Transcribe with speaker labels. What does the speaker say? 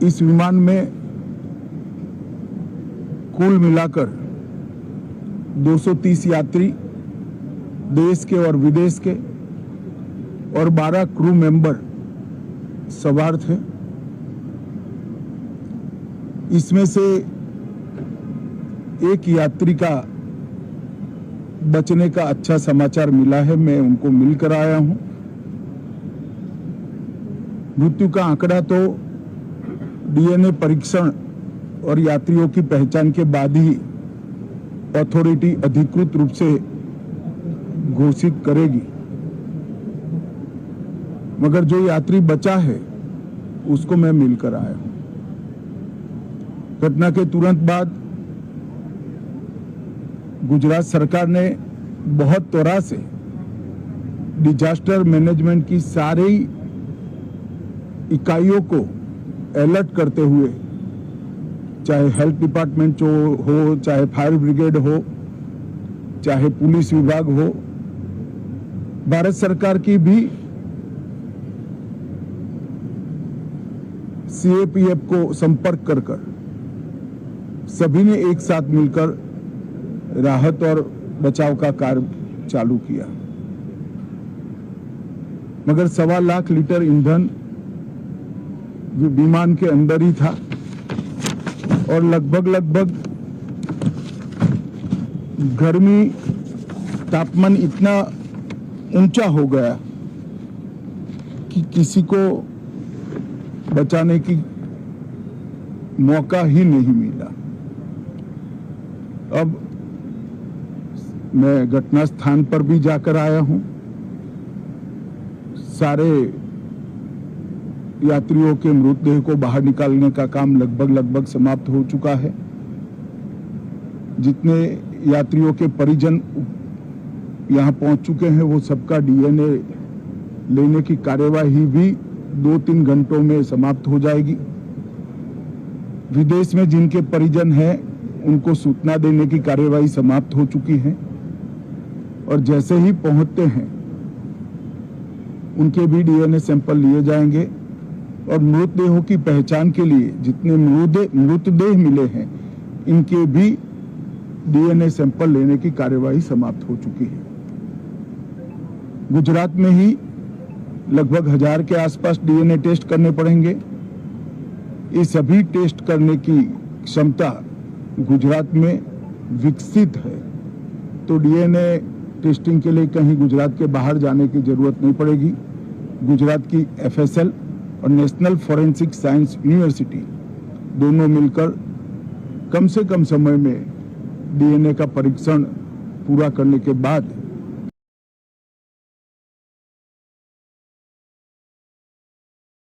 Speaker 1: इस विमान में कुल मिलाकर 230 यात्री देश के और विदेश के और 12 क्रू मेंबर सवार थे। इसमें से एक यात्री का बचने का अच्छा समाचार मिला है, मैं उनको मिलकर आया हूं। मृत्यु का आंकड़ा तो डीएनए परीक्षण और यात्रियों की पहचान के बाद ही अथॉरिटी अधिकृत रूप से घोषित करेगी, मगर जो यात्री बचा है उसको मैं मिलकर आया हूं। घटना के तुरंत बाद गुजरात सरकार ने बहुत त्वरा से डिजास्टर मैनेजमेंट की सारी इकाइयों को अलर्ट करते हुए, चाहे हेल्थ डिपार्टमेंट हो, चाहे फायर ब्रिगेड हो, चाहे पुलिस विभाग हो, भारत सरकार की भी सीएपीएफ को संपर्क कर सभी ने एक साथ मिलकर राहत और बचाव का कार्य चालू किया। मगर 1.25 लाख लीटर ईंधन विमान के अंदर ही था और लगभग गर्मी तापमान इतना ऊंचा हो गया कि किसी को बचाने की मौका ही नहीं मिला। अब मैं घटना स्थान पर भी जाकर आया हूं। सारे यात्रियों के मृतदेह को बाहर निकालने का काम लगभग समाप्त हो चुका है। जितने यात्रियों के परिजन यहां पहुंच चुके हैं वो सबका डीएनए लेने की कार्यवाही भी 2-3 घंटों में समाप्त हो जाएगी। विदेश में जिनके परिजन हैं उनको सूचना देने की कार्यवाही समाप्त हो चुकी है और जैसे ही पहुंचते हैं उनके भी डीएनए सैंपल लिए जाएंगे और मृतदेहों की पहचान के लिए जितने मृतदेह मिले हैं इनके भी डीएनए सैंपल लेने की कार्यवाही समाप्त हो चुकी है। गुजरात में ही लगभग 1000 के आसपास डीएनए टेस्ट करने पड़ेंगे। ये सभी टेस्ट करने की क्षमता गुजरात में विकसित है, तो डीएनए टेस्टिंग के लिए कहीं गुजरात के बाहर जाने की जरूरत नहीं पड़ेगी। गुजरात की एफएसएल और नेशनल फॉरेंसिक साइंस यूनिवर्सिटी दोनों मिलकर कम से कम समय में डीएनए का परीक्षण पूरा करने के बाद